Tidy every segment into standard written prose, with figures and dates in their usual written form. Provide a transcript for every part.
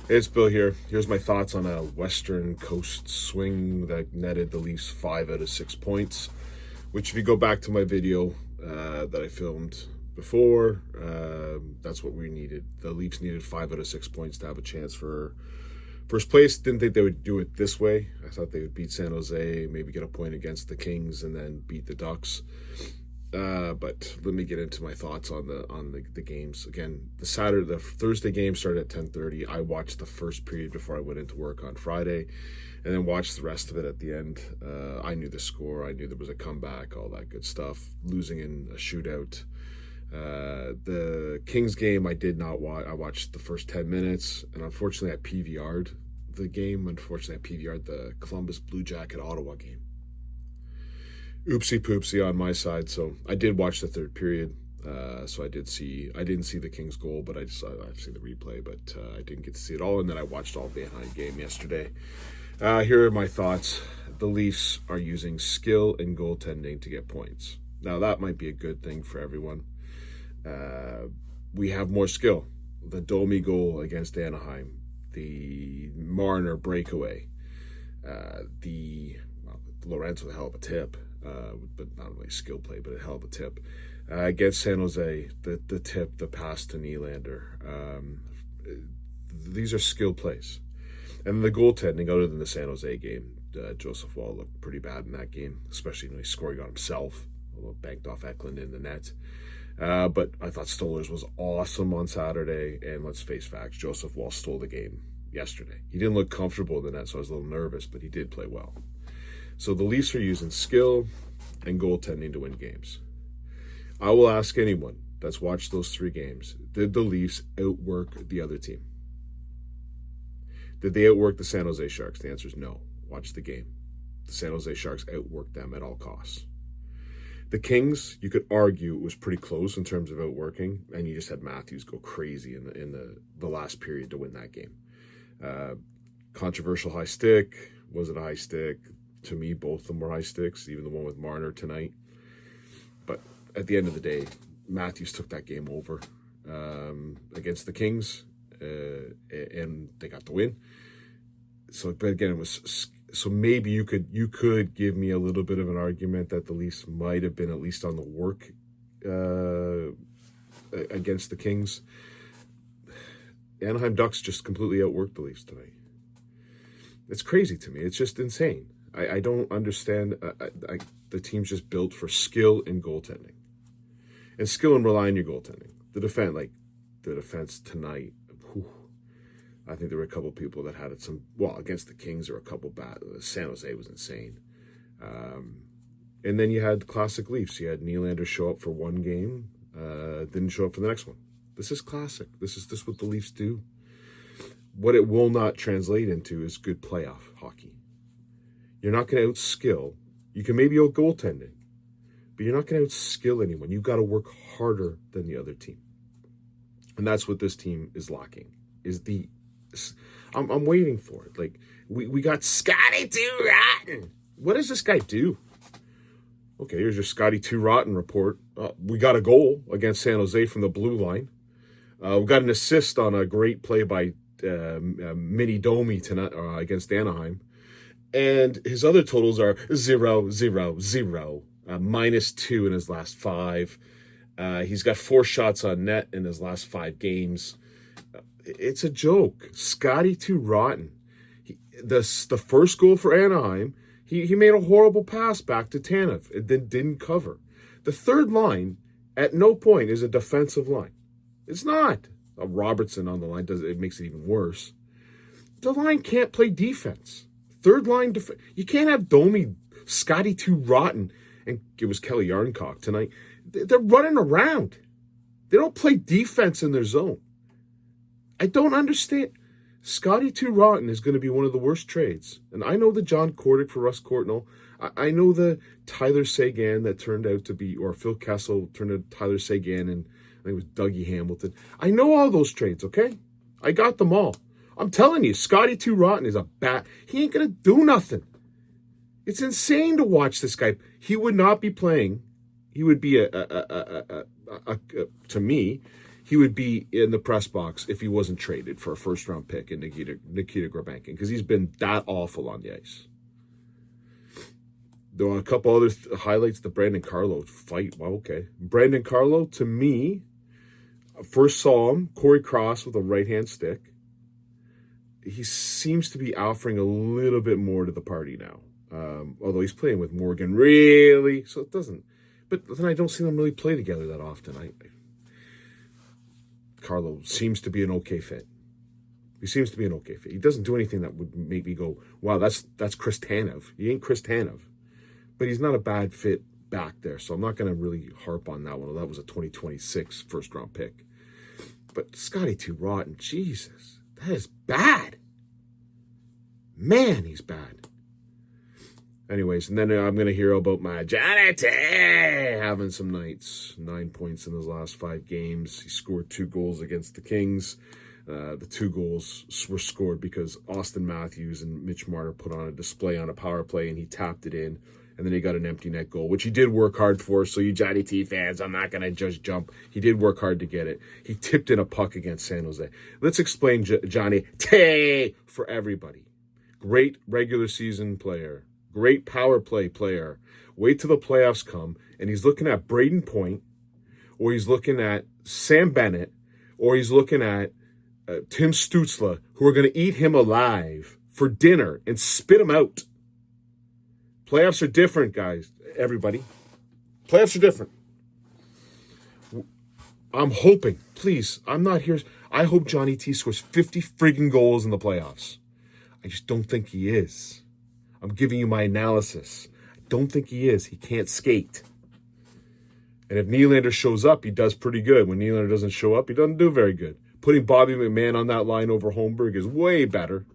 It's Bill here. Here's my thoughts on a Western Coast swing that netted the Leafs 5 out of 6 points, which if you go back to my video that I filmed before, that's what we needed. The Leafs needed 5 out of 6 points to have a chance for first place. Didn't think they would do it this way. I thought they would beat San Jose, maybe get a point against the Kings, and then beat the Ducks. But let me get into my thoughts on the games. Again, the Thursday game started at 10:30. I watched the first period before I went into work on Friday, and then watched the rest of it at the end. I knew the score. I knew there was a comeback, all that good stuff. Losing in a shootout. The Kings game I did not watch. I watched the first 10 minutes, and unfortunately I PVR'd the game. Unfortunately I PVR'd the Columbus Blue Jacket Ottawa game. Oopsie poopsie on my side. So I did watch the third period. So I didn't see the Kings goal, but I've seen the replay, but I didn't get to see it all. And then I watched all the Anaheim game yesterday. Here are my thoughts. The Leafs are using skill and goaltending to get points. Now that might be a good thing for everyone. We have more skill. The Domi goal against Anaheim, the Marner breakaway, Lorenzo, a hell of a tip. But not really skill play, but a hell of a tip. Against San Jose, the tip, the pass to Nylander. These are skill plays. And the goaltending, other than the San Jose game, Joseph Woll looked pretty bad in that game, especially when he's scoring on himself, although banked off Eklund in the net. But I thought Stolarz was awesome on Saturday, and let's face facts, Joseph Woll stole the game yesterday. He didn't look comfortable in the net, so I was a little nervous, but he did play well. So the Leafs are using skill and goaltending to win games. I will ask anyone that's watched those 3 games, did the Leafs outwork the other team? Did they outwork the San Jose Sharks? The answer is no. Watch the game. The San Jose Sharks outworked them at all costs. The Kings, you could argue it was pretty close in terms of outworking, and you just had Matthews go crazy in the last period to win that game. Controversial high stick. Was it a high stick? To me, both of them were high sticks, even the one with Marner tonight. But at the end of the day, Matthews took that game over against the Kings, and they got the win. So, but again, it was so maybe you could give me a little bit of an argument that the Leafs might have been at least on the work against the Kings. Anaheim Ducks just completely outworked the Leafs tonight. It's crazy to me. It's just insane. I don't understand. The team's just built for skill in goaltending, and skill in relying on your goaltending. The defense tonight. Whew, I think there were a couple people that had it against the Kings. There were a couple bad. San Jose was insane, and then you had classic Leafs. You had Nylander show up for one game, didn't show up for the next one. This is classic. This is what the Leafs do. What it will not translate into is good playoff hockey. You're not going to outskill. You can maybe out goaltending, but you're not going to outskill anyone. You've got to work harder than the other team, and that's what this team is lacking. I'm waiting for it. Like we got Scotty Too Rotten. What does this guy do? Okay, here's your Scotty Too Rotten report. We got a goal against San Jose from the blue line. We got an assist on a great play by Mini Domi tonight against Anaheim. And his other totals are 0, 0, 0, -2 in his last 5. He's got 4 shots on net in his last 5 games. It's a joke. Scotty Too Rotten. The first goal for Anaheim, he made a horrible pass back to Tanev. It then didn't cover. The third line at no point is a defensive line. It's not. Robertson on the line it makes it even worse. The line can't play defense. Third line defense. You can't have Domi, Scotty Too Rotten, and it was Kelly Yarncock tonight. They're running around. They don't play defense in their zone. I don't understand. Scotty Too Rotten is going to be one of the worst trades. And I know the John Kordic for Russ Courtnall. I know the Tyler Seguin that turned out to be, or Phil Kessel turned out Tyler Seguin, and I think it was Dougie Hamilton. I know all those trades, okay? I got them all. I'm telling you, Scotty Too Rotten is a bat. He ain't going to do nothing. It's insane to watch this guy. He would not be playing. He would be to me, he would be in the press box if he wasn't traded for a first-round pick in Nikita Grabankin, because he's been that awful on the ice. There are a couple other highlights. The Brandon Carlo fight. Well, okay. Brandon Carlo, to me, first saw him, Corey Cross with a right-hand stick. He seems to be offering a little bit more to the party now. Although he's playing with Morgan, really. So it doesn't. But then I don't see them really play together that often. Carlo seems to be an okay fit. He seems to be an okay fit. He doesn't do anything that would make me go, wow, that's Chris Tanev. He ain't Chris Tanev. But he's not a bad fit back there, so I'm not going to really harp on that one. That was a 2026 first-round pick. But Scotty Too Rotten, Jesus, that is bad. Man, he's bad. Anyways, and then I'm going to hear about my Johnny T having some nights. 9 points in his last 5 games. He scored 2 goals against the Kings. The 2 goals were scored because Austin Matthews and Mitch Marner put on a display on a power play, and he tapped it in. And then he got an empty net goal, which he did work hard for. So you Johnny T fans, I'm not going to just jump. He did work hard to get it. He tipped in a puck against San Jose. Let's explain Johnny T for everybody. Great regular season player. Great power play player. Wait till the playoffs come, and he's looking at Braden Point, or he's looking at Sam Bennett, or he's looking at Tim Stützle, who are going to eat him alive for dinner and spit him out. Playoffs are different, guys. Everybody. Playoffs are different. I'm hoping, please, I'm not here. I hope Johnny T scores 50 friggin' goals in the playoffs. I just don't think he is. I'm giving you my analysis. I don't think he is. He can't skate. And if Nylander shows up, he does pretty good. When Nylander doesn't show up, he doesn't do very good. Putting Bobby McMahon on that line over Holmberg is way better.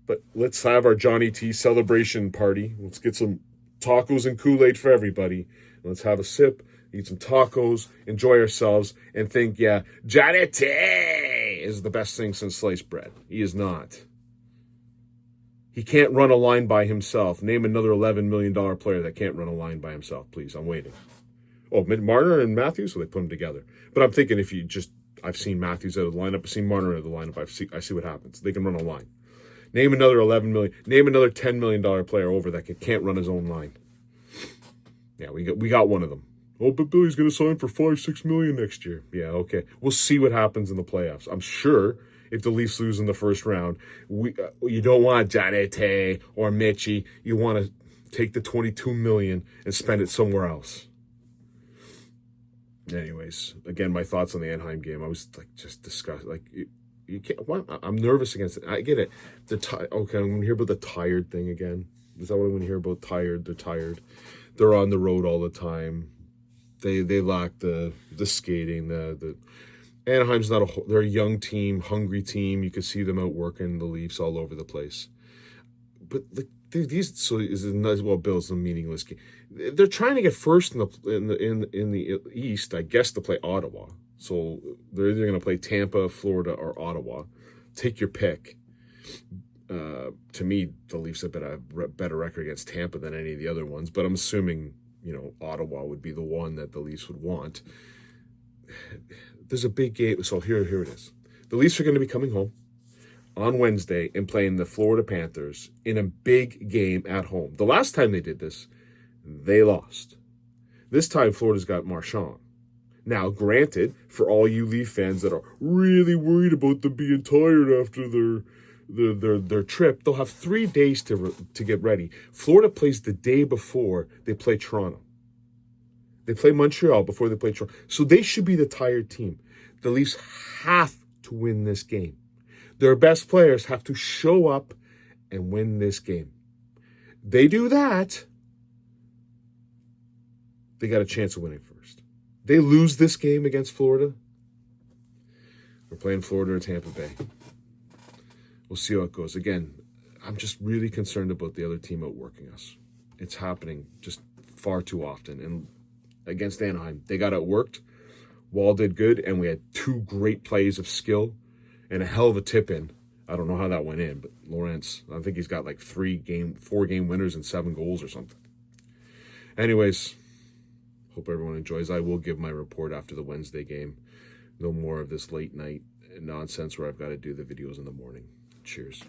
But let's have our Johnny T celebration party. Let's get some tacos and Kool-Aid for everybody. Let's have a sip, eat some tacos, enjoy ourselves, and think, yeah, Johnny T is the best thing since sliced bread. He is not. He can't run a line by himself. Name another $11 million player that can't run a line by himself, please. I'm waiting. Oh, Marner and Matthews? So they put them together. But I'm thinking if you just, I've seen Matthews out of the lineup, I've seen Marner out of the lineup, I see what happens. They can run a line. Name another $11 million. Name another $10 million player over that can't run his own line. Yeah, we got one of them. Oh, but Billy's going to sign for $5-6 million next year. Yeah, okay. We'll see what happens in the playoffs. I'm sure if the Leafs lose in the first round, you don't want Johnny T or Mitchie. You want to take the $22 million and spend it somewhere else. Anyways, again, my thoughts on the Anaheim game. I was just disgusted. You can't. What? I'm nervous against it. I get it. Okay, I'm going to hear about the tired thing again. Is that what I'm going to hear about? Tired. They're tired. They're on the road all the time. They lack the skating. The Anaheim's not they're a young team, hungry team. You could see them outworking the Leafs all over the place. But these Bill's the meaningless game. They're trying to get first in the East, I guess, to play Ottawa. So they're either going to play Tampa, Florida, or Ottawa. Take your pick. To me, the Leafs have been a better record against Tampa than any of the other ones. But I'm assuming, Ottawa would be the one that the Leafs would want. There's a big game. So here it is. The Leafs are going to be coming home on Wednesday and playing the Florida Panthers in a big game at home. The last time they did this, they lost. This time, Florida's got Marchand. Now, granted, for all you Leaf fans that are really worried about them being tired after their trip, they'll have 3 days to get ready. Florida plays the day before they play Toronto. They play Montreal before they play Toronto. So they should be the tired team. The Leafs have to win this game. Their best players have to show up and win this game. They do that, they got a chance of winning first. They lose this game against Florida, we're playing Florida or Tampa Bay. We'll see how it goes. Again, I'm just really concerned about the other team outworking us. It's happening just far too often. And against Anaheim, they got outworked. Wall did good, and we had 2 great plays of skill and a hell of a tip in. I don't know how that went in, but Lawrence, I think he's got 4 game winners and 7 goals or something. Anyways, hope everyone enjoys. I will give my report after the Wednesday game. No more of this late night nonsense where I've got to do the videos in the morning. Cheers.